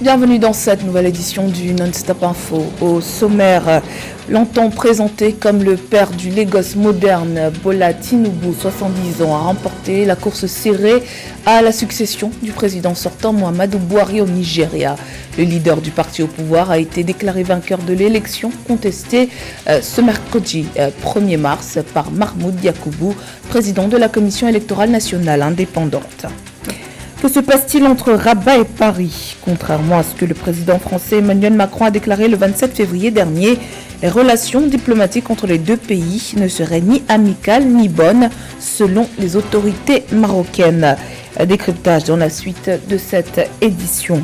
Bienvenue dans cette nouvelle édition du Non-Stop Info. Au sommaire, longtemps présenté comme le père du Lagos moderne, Bola Tinubu, 70 ans, a remporté la course serrée à la succession du président sortant Muhammadu Buhari au Nigeria. Le leader du parti au pouvoir a été déclaré vainqueur de l'élection contestée ce mercredi 1er mars par Mahmoud Yakubu, président de la Commission électorale nationale indépendante. Que se passe-t-il entre Rabat et Paris? Contrairement à ce que le président français Emmanuel Macron a déclaré le 27 février dernier, les relations diplomatiques entre les deux pays ne seraient ni amicales ni bonnes selon les autorités marocaines. Décryptage dans la suite de cette édition.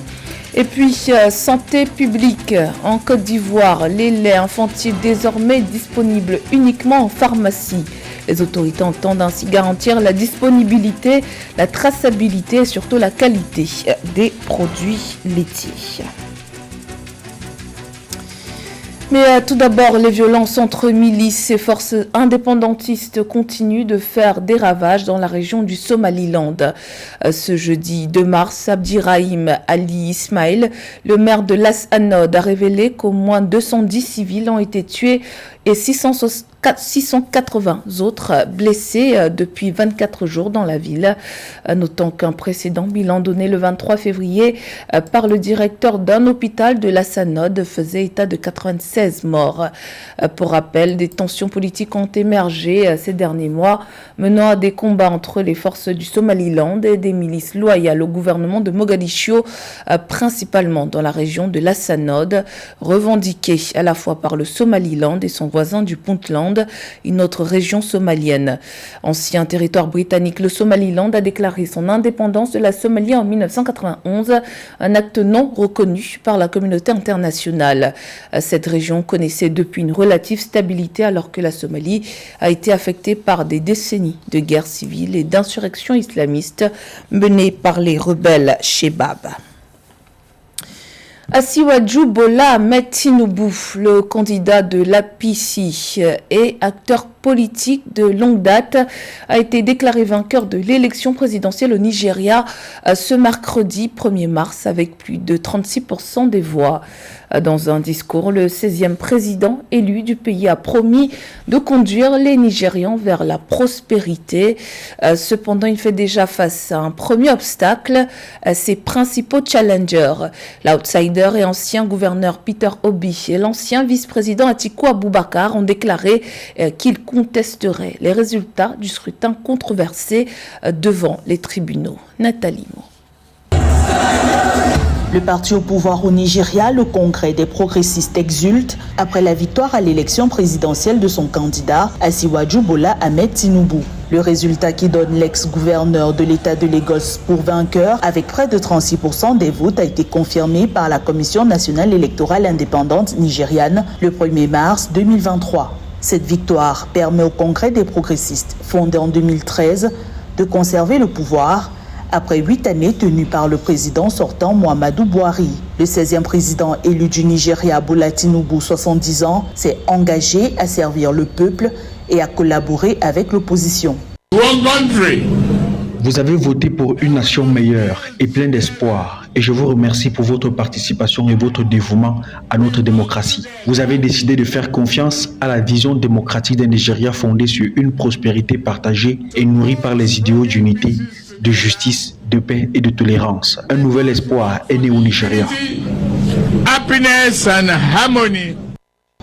Et puis, santé publique en Côte d'Ivoire, les laits infantiles désormais disponibles uniquement en pharmacie. Les autorités entendent ainsi garantir la disponibilité, la traçabilité et surtout la qualité des produits laitiers. Mais tout d'abord, les violences entre milices et forces indépendantistes continuent de faire des ravages dans la région du Somaliland. Ce jeudi 2 mars, Abdirahim Ali Ismail, le maire de Las Anod, a révélé qu'au moins 210 civils ont été tués et 680 autres blessés depuis 24 jours dans la ville. Notant qu'un précédent bilan donné le 23 février par le directeur d'un hôpital de Las Anod faisait état de 96 morts. Pour rappel, des tensions politiques ont émergé ces derniers mois, menant à des combats entre les forces du Somaliland et des milices loyales au gouvernement de Mogadiscio, principalement dans la région de Las Anod, revendiquée à la fois par le Somaliland et son voisin du Puntland, une autre région somalienne. Ancien territoire britannique, le Somaliland a déclaré son indépendance de la Somalie en 1991, un acte non reconnu par la communauté internationale. Cette région connaissait depuis une relative stabilité alors que la Somalie a été affectée par des décennies de guerre civile et d'insurrections islamistes menées par les rebelles Shebab. Asiwaju Bola Ahmed Tinubu, le candidat de l'APC et acteur politique de longue date, a été déclaré vainqueur de l'élection présidentielle au Nigeria ce mercredi 1er mars avec plus de 36% des voix. Dans un discours, le 16e président élu du pays a promis de conduire les Nigérians vers la prospérité. Cependant, il fait déjà face à un premier obstacle, ses principaux challengers. L'outsider et ancien gouverneur Peter Obi et l'ancien vice-président Atiku Abubakar ont déclaré qu'ils contesteraient les résultats du scrutin controversé devant les tribunaux. Nathalie Mo. Le parti au pouvoir au Nigeria, le Congrès des progressistes, exulte après la victoire à l'élection présidentielle de son candidat, Asiwaju Bola Ahmed Tinubu. Le résultat qui donne l'ex-gouverneur de l'État de Lagos pour vainqueur avec près de 36% des votes a été confirmé par la Commission nationale électorale indépendante nigériane le 1er mars 2023. Cette victoire permet au Congrès des progressistes, fondé en 2013, de conserver le pouvoir après 8 années tenues par le président sortant Muhammadu Buhari. Le 16e président élu du Nigeria, Bola Tinubu, 70 ans, s'est engagé à servir le peuple et à collaborer avec l'opposition. Vous avez voté pour une nation meilleure et pleine d'espoir et je vous remercie pour votre participation et votre dévouement à notre démocratie. Vous avez décidé de faire confiance à la vision démocratique d'un Nigeria fondé sur une prospérité partagée et nourrie par les idéaux d'unité, de justice, de paix et de tolérance. Un nouvel espoir est né au Nigeria. Happiness and harmony.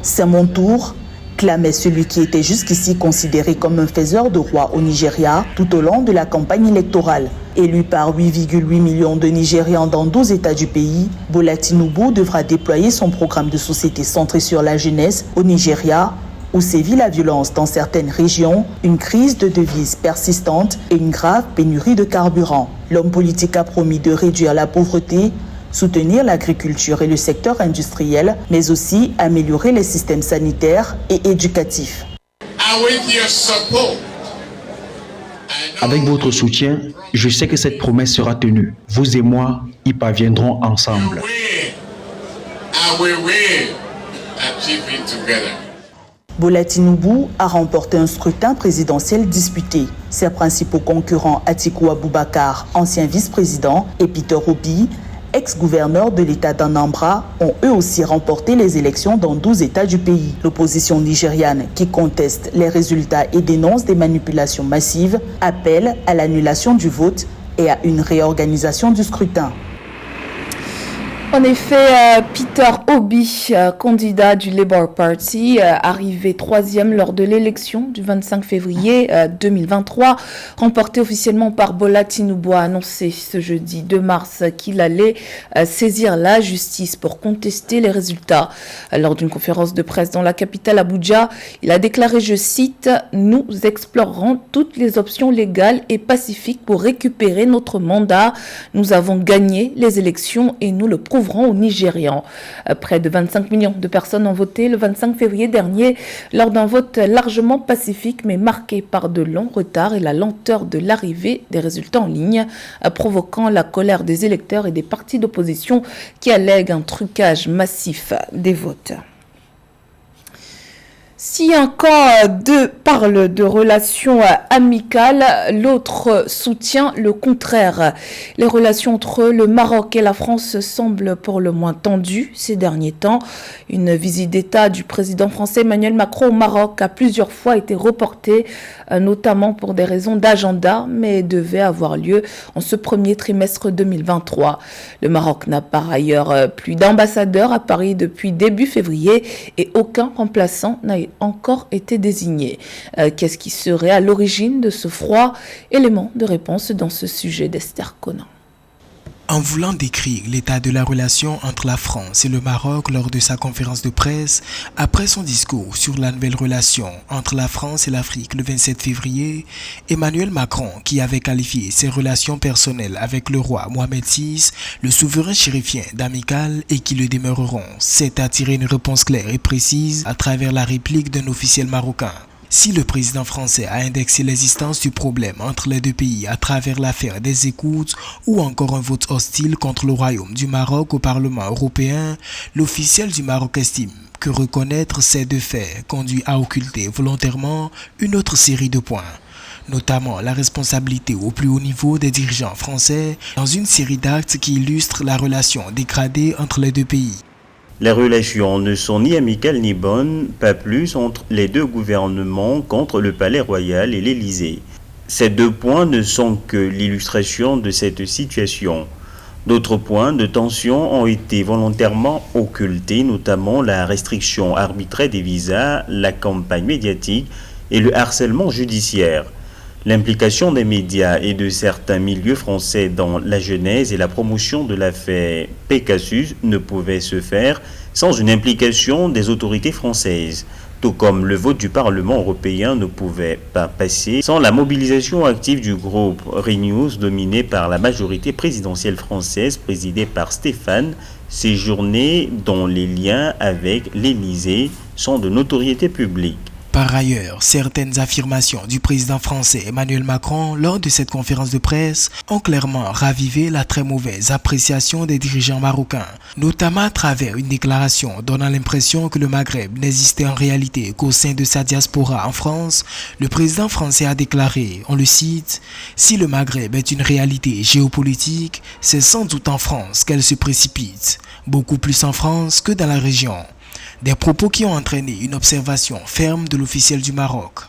C'est mon tour, clamait celui qui était jusqu'ici considéré comme un faiseur de roi au Nigeria tout au long de la campagne électorale. Élu par 8,8 millions de Nigérians dans 12 États du pays, Bola Tinubu devra déployer son programme de société centré sur la jeunesse au Nigeria, où sévit la violence dans certaines régions, une crise de devises persistante et une grave pénurie de carburant. L'homme politique a promis de réduire la pauvreté, soutenir l'agriculture et le secteur industriel, mais aussi améliorer les systèmes sanitaires et éducatifs. Avec votre soutien, je sais que cette promesse sera tenue. Vous et moi y parviendrons ensemble. Bola Tinubu a remporté un scrutin présidentiel disputé. Ses principaux concurrents Atiku Abubakar, ancien vice-président, et Peter Obi, ex-gouverneurs de l'État d'Anambra, ont eux aussi remporté les élections dans 12 États du pays. L'opposition nigériane, qui conteste les résultats et dénonce des manipulations massives, appelle à l'annulation du vote et à une réorganisation du scrutin. En effet, Peter Obi, candidat du Labour Party, arrivé 3e lors de l'élection du 25 février 2023, remporté officiellement par Bola Tinubu, a annoncé ce jeudi 2 mars qu'il allait saisir la justice pour contester les résultats. Lors d'une conférence de presse dans la capitale Abuja, il a déclaré, je cite, « Nous explorerons toutes les options légales et pacifiques pour récupérer notre mandat. Nous avons gagné les élections et nous le prouverons aux Nigérians. » Près de 25 millions de personnes ont voté le 25 février dernier lors d'un vote largement pacifique mais marqué par de longs retards et la lenteur de l'arrivée des résultats en ligne, provoquant la colère des électeurs et des partis d'opposition qui allèguent un trucage massif des votes. Si un camp parle de relations amicales, l'autre soutient le contraire. Les relations entre le Maroc et la France semblent pour le moins tendues ces derniers temps. Une visite d'État du président français Emmanuel Macron au Maroc a plusieurs fois été reportée, notamment pour des raisons d'agenda, mais devait avoir lieu en ce premier trimestre 2023. Le Maroc n'a par ailleurs plus d'ambassadeur à Paris depuis début février et aucun remplaçant n'a encore été désigné. Qu'est-ce qui serait à l'origine de ce froid? Élément de réponse dans ce sujet d'Esther Conan. En voulant décrire l'état de la relation entre la France et le Maroc lors de sa conférence de presse, après son discours sur la nouvelle relation entre la France et l'Afrique le 27 février, Emmanuel Macron, qui avait qualifié ses relations personnelles avec le roi Mohamed VI, le souverain chérifien, d'amicales et qui le demeureront, s'est attiré une réponse claire et précise à travers la réplique d'un officiel marocain. Si le président français a indexé l'existence du problème entre les deux pays à travers l'affaire des écoutes ou encore un vote hostile contre le royaume du Maroc au Parlement européen, l'officiel du Maroc estime que reconnaître ces deux faits conduit à occulter volontairement une autre série de points, notamment la responsabilité au plus haut niveau des dirigeants français dans une série d'actes qui illustrent la relation dégradée entre les deux pays. Les relations ne sont ni amicales ni bonnes, pas plus entre les deux gouvernements contre le Palais Royal et l'Élysée. Ces deux points ne sont que l'illustration de cette situation. D'autres points de tension ont été volontairement occultés, notamment la restriction arbitraire des visas, la campagne médiatique et le harcèlement judiciaire. L'implication des médias et de certains milieux français dans la genèse et la promotion de l'affaire Pegasus ne pouvait se faire sans une implication des autorités françaises, tout comme le vote du Parlement européen ne pouvait pas passer sans la mobilisation active du groupe Renews dominé par la majorité présidentielle française présidée par Stéphane Séjourné, dont les liens avec l'Élysée sont de notoriété publique. Par ailleurs, certaines affirmations du président français Emmanuel Macron lors de cette conférence de presse ont clairement ravivé la très mauvaise appréciation des dirigeants marocains, notamment à travers une déclaration donnant l'impression que le Maghreb n'existait en réalité qu'au sein de sa diaspora en France. Le président français a déclaré, on le cite, « Si le Maghreb est une réalité géopolitique, c'est sans doute en France qu'elle se précipite, beaucoup plus en France que dans la région. » Des propos qui ont entraîné une observation ferme de l'officiel du Maroc.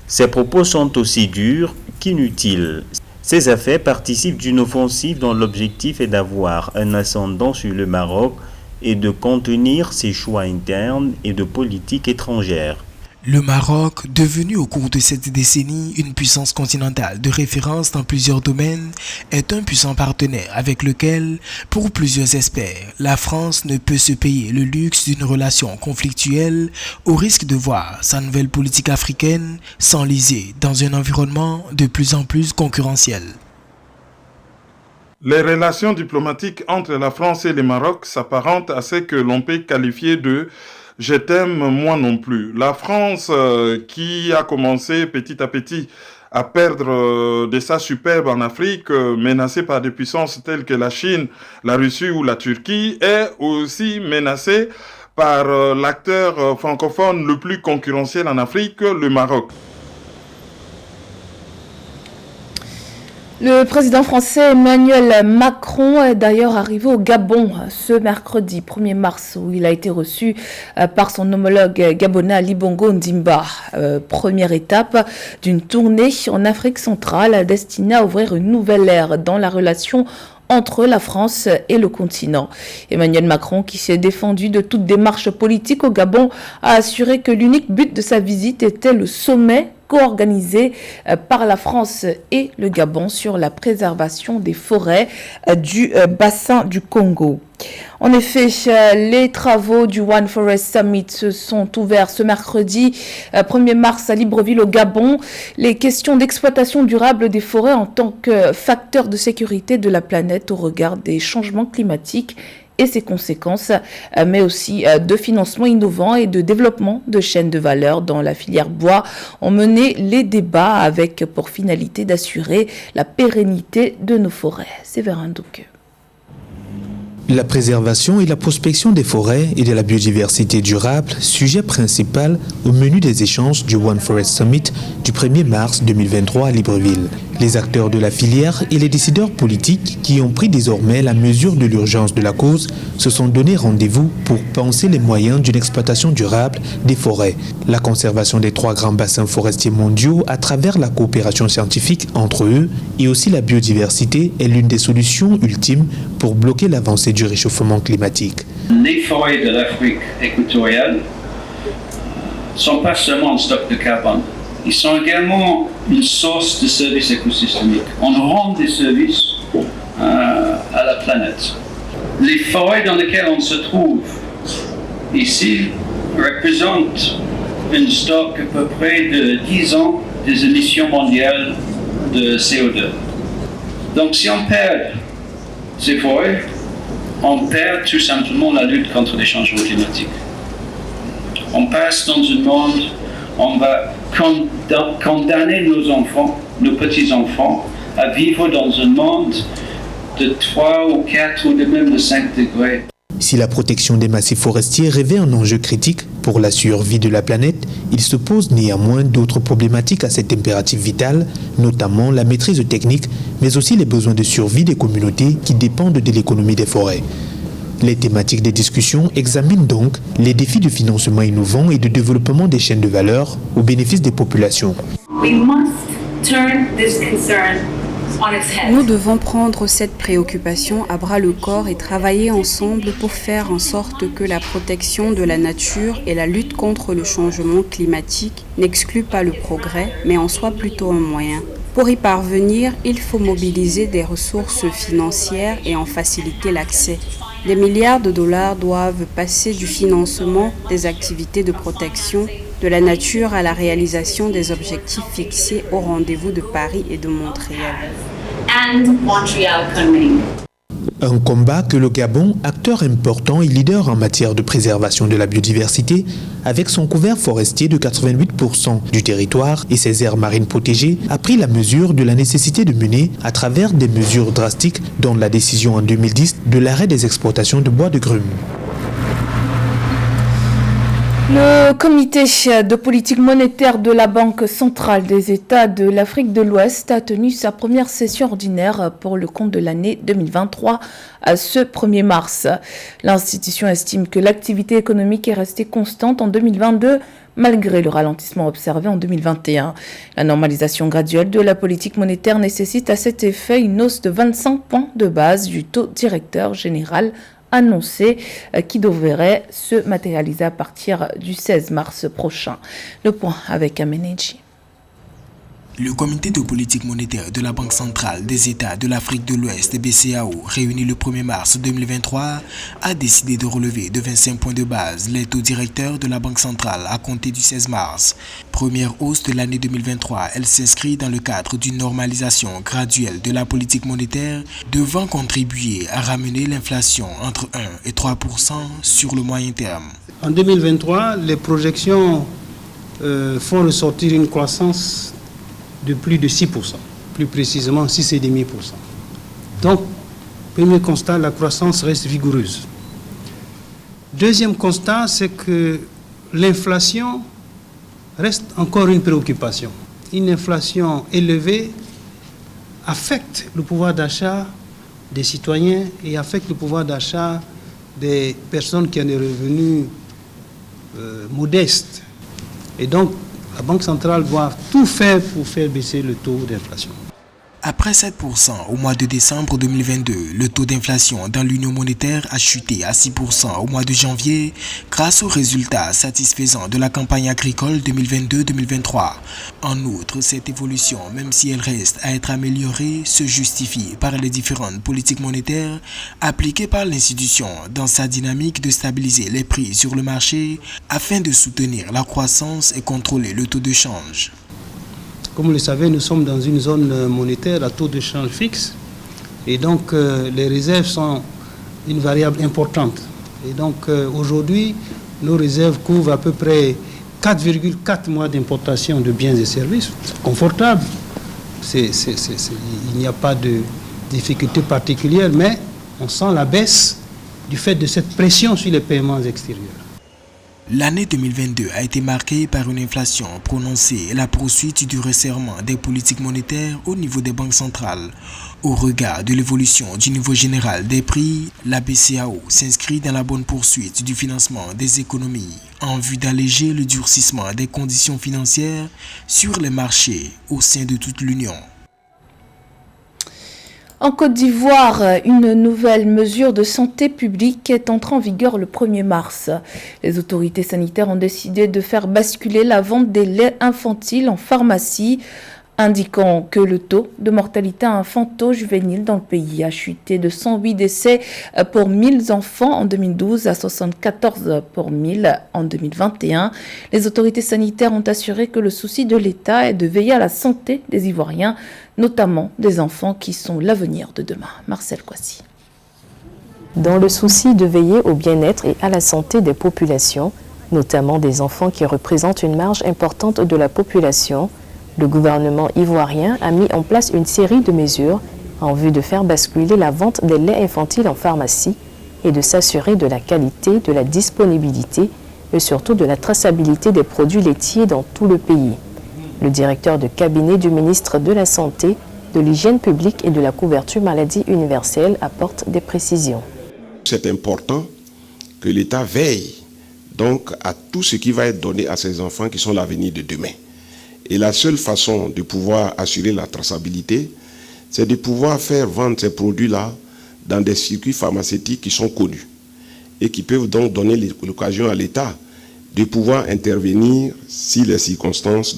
Ces propos sont aussi durs qu'inutiles. Ces affaires participent d'une offensive dont l'objectif est d'avoir un ascendant sur le Maroc et de contenir ses choix internes et de politique étrangère. Le Maroc, devenu au cours de cette décennie une puissance continentale de référence dans plusieurs domaines, est un puissant partenaire avec lequel, pour plusieurs experts, la France ne peut se payer le luxe d'une relation conflictuelle au risque de voir sa nouvelle politique africaine s'enliser dans un environnement de plus en plus concurrentiel. Les relations diplomatiques entre la France et le Maroc s'apparentent à ce que l'on peut qualifier de « je t'aime, moi non plus ». La France, qui a commencé petit à petit à perdre de sa superbe en Afrique, menacée par des puissances telles que la Chine, la Russie ou la Turquie, est aussi menacée par l'acteur francophone le plus concurrentiel en Afrique, le Maroc. Le président français Emmanuel Macron est d'ailleurs arrivé au Gabon ce mercredi 1er mars où il a été reçu par son homologue gabonais Ali Bongo Ondimba. Première étape d'une tournée en Afrique centrale destinée à ouvrir une nouvelle ère dans la relation entre la France et le continent. Emmanuel Macron, qui s'est défendu de toute démarche politique au Gabon, a assuré que l'unique but de sa visite était le sommet co-organisé par la France et le Gabon sur la préservation des forêts du bassin du Congo. En effet, les travaux du One Forest Summit se sont ouverts ce mercredi 1er mars à Libreville au Gabon. Les questions d'exploitation durable des forêts en tant que facteur de sécurité de la planète au regard des changements climatiques et ses conséquences, mais aussi de financement innovant et de développement de chaînes de valeur dans la filière bois, ont mené les débats avec pour finalité d'assurer la pérennité de nos forêts. Séverin Douque. La préservation et la prospection des forêts et de la biodiversité durable, sujet principal au menu des échanges du One Forest Summit du 1er mars 2023 à Libreville. Les acteurs de la filière et les décideurs politiques qui ont pris désormais la mesure de l'urgence de la cause se sont donné rendez-vous pour penser les moyens d'une exploitation durable des forêts. La conservation des 3 grands bassins forestiers mondiaux à travers la coopération scientifique entre eux et aussi la biodiversité est l'une des solutions ultimes pour bloquer l'avancée du réchauffement climatique. Les forêts de l'Afrique équatoriale ne sont pas seulement un stock de carbone, ils sont également une source de services écosystémiques. On rend des services à la planète. Les forêts dans lesquelles on se trouve ici représentent un stock à peu près de 10 ans des émissions mondiales de CO2. Donc si on perd ces forêts, on perd tout simplement la lutte contre les changements climatiques. On passe dans un monde, on va condamner nos enfants, nos petits-enfants, à vivre dans un monde de 3 ou 4 ou même de 5 degrés. Si la protection des massifs forestiers revêt un enjeu critique pour la survie de la planète, il se pose néanmoins d'autres problématiques à cet impératif vital, notamment la maîtrise technique, mais aussi les besoins de survie des communautés qui dépendent de l'économie des forêts. Les thématiques des discussions examinent donc les défis de financement innovant et de développement des chaînes de valeur au bénéfice des populations. Nous devons prendre cette préoccupation à bras le corps et travailler ensemble pour faire en sorte que la protection de la nature et la lutte contre le changement climatique n'excluent pas le progrès, mais en soient plutôt un moyen. Pour y parvenir, il faut mobiliser des ressources financières et en faciliter l'accès. Des milliards de dollars doivent passer du financement des activités de protection de la nature à la réalisation des objectifs fixés au rendez-vous de Paris et de Montréal. Un combat que le Gabon, acteur important et leader en matière de préservation de la biodiversité, avec son couvert forestier de 88% du territoire et ses aires marines protégées, a pris la mesure de la nécessité de mener à travers des mesures drastiques, dont la décision en 2010 de l'arrêt des exportations de bois de grume. Le comité de politique monétaire de la Banque centrale des États de l'Afrique de l'Ouest a tenu sa première session ordinaire pour le compte de l'année 2023 ce 1er mars. L'institution estime que l'activité économique est restée constante en 2022 malgré le ralentissement observé en 2021. La normalisation graduelle de la politique monétaire nécessite à cet effet une hausse de 25 points de base du taux directeur général annoncé qui devrait se matérialiser à partir du 16 mars prochain. Le point avec Ameneji. Le comité de politique monétaire de la Banque centrale des États de l'Afrique de l'Ouest, BCAO, réuni le 1er mars 2023, a décidé de relever de 25 points de base les taux directeurs de la Banque centrale à compter du 16 mars. Première hausse de l'année 2023, elle s'inscrit dans le cadre d'une normalisation graduelle de la politique monétaire devant contribuer à ramener l'inflation entre 1 et 3% sur le moyen terme. En 2023, les projections font ressortir une croissance de plus de 6%, plus précisément 6,5%. Donc, premier constat, la croissance reste vigoureuse. Deuxième constat, c'est que l'inflation reste encore une préoccupation. Une inflation élevée affecte le pouvoir d'achat des citoyens et affecte le pouvoir d'achat des personnes qui ont des revenus modestes. Et donc, la Banque centrale doit tout faire pour faire baisser le taux d'inflation. Après 7% au mois de décembre 2022, le taux d'inflation dans l'Union monétaire a chuté à 6% au mois de janvier grâce aux résultats satisfaisants de la campagne agricole 2022-2023. En outre, cette évolution, même si elle reste à être améliorée, se justifie par les différentes politiques monétaires appliquées par l'institution dans sa dynamique de stabiliser les prix sur le marché afin de soutenir la croissance et contrôler le taux de change. Comme vous le savez, nous sommes dans une zone monétaire à taux de change fixe et donc les réserves sont une variable importante. Et donc aujourd'hui, nos réserves couvrent à peu près 4,4 mois d'importation de biens et services. C'est confortable, il n'y a pas de difficulté particulière, mais on sent la baisse du fait de cette pression sur les paiements extérieurs. L'année 2022 a été marquée par une inflation prononcée et la poursuite du resserrement des politiques monétaires au niveau des banques centrales. Au regard de l'évolution du niveau général des prix, la BCEAO s'inscrit dans la bonne poursuite du financement des économies en vue d'alléger le durcissement des conditions financières sur les marchés au sein de toute l'Union. En Côte d'Ivoire, une nouvelle mesure de santé publique est entrée en vigueur le 1er mars. Les autorités sanitaires ont décidé de faire basculer la vente des laits infantiles en pharmacie, indiquant que le taux de mortalité infanto-juvénile dans le pays a chuté de 108 décès pour 1000 enfants en 2012 à 74 pour 1000 en 2021. Les autorités sanitaires ont assuré que le souci de l'État est de veiller à la santé des Ivoiriens, notamment des enfants qui sont l'avenir de demain. Marcel Kouassi. Dans le souci de veiller au bien-être et à la santé des populations, notamment des enfants qui représentent une marge importante de la population, le gouvernement ivoirien a mis en place une série de mesures en vue de faire basculer la vente des laits infantiles en pharmacie et de s'assurer de la qualité, de la disponibilité et surtout de la traçabilité des produits laitiers dans tout le pays. Le directeur de cabinet du ministre de la Santé, de l'Hygiène publique et de la couverture maladie universelle apporte des précisions. C'est important que l'État veille donc à tout ce qui va être donné à ces enfants qui sont l'avenir de demain. Et la seule façon de pouvoir assurer la traçabilité, c'est de pouvoir faire vendre ces produits-là dans des circuits pharmaceutiques qui sont connus et qui peuvent donc donner l'occasion à l'État de pouvoir intervenir si les circonstances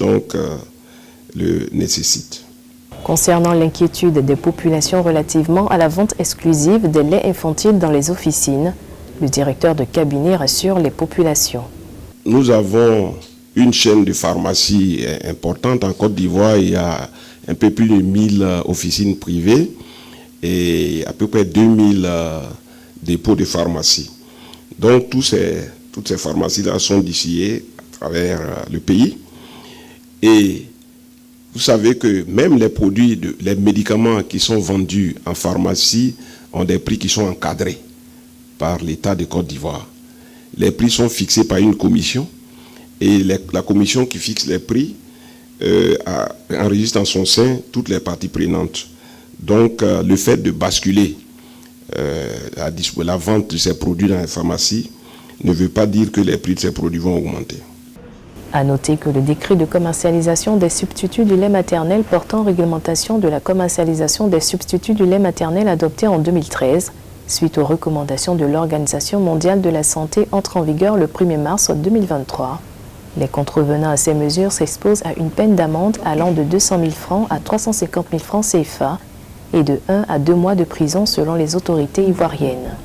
le nécessitent. Concernant l'inquiétude des populations relativement à la vente exclusive des laits infantiles dans les officines, le directeur de cabinet rassure les populations. Nous avons une chaîne de pharmacie importante en Côte d'Ivoire. Il y a un peu plus de 1000 officines privées et à peu près 2000 dépôts de pharmacie. Donc toutes ces pharmacies-là sont distillées à travers le pays. Et vous savez que même les produits, les médicaments qui sont vendus en pharmacie ont des prix qui sont encadrés par l'État de Côte d'Ivoire. Les prix sont fixés par une commission. Et la commission qui fixe les prix enregistre en son sein toutes les parties prenantes. Donc le fait de basculer la vente de ces produits dans les pharmacies ne veut pas dire que les prix de ces produits vont augmenter. À noter que le décret de commercialisation des substituts du lait maternel portant réglementation de la commercialisation des substituts du lait maternel adopté en 2013, suite aux recommandations de l'Organisation mondiale de la santé, entre en vigueur le 1er mars 2023. Les contrevenants à ces mesures s'exposent à une peine d'amende allant de 200 000 francs à 350 000 francs CFA et de 1 à 2 mois de prison selon les autorités ivoiriennes.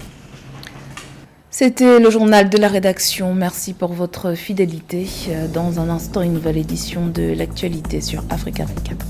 C'était le journal de la rédaction. Merci pour votre fidélité. Dans un instant, une nouvelle édition de l'actualité sur Africa 24.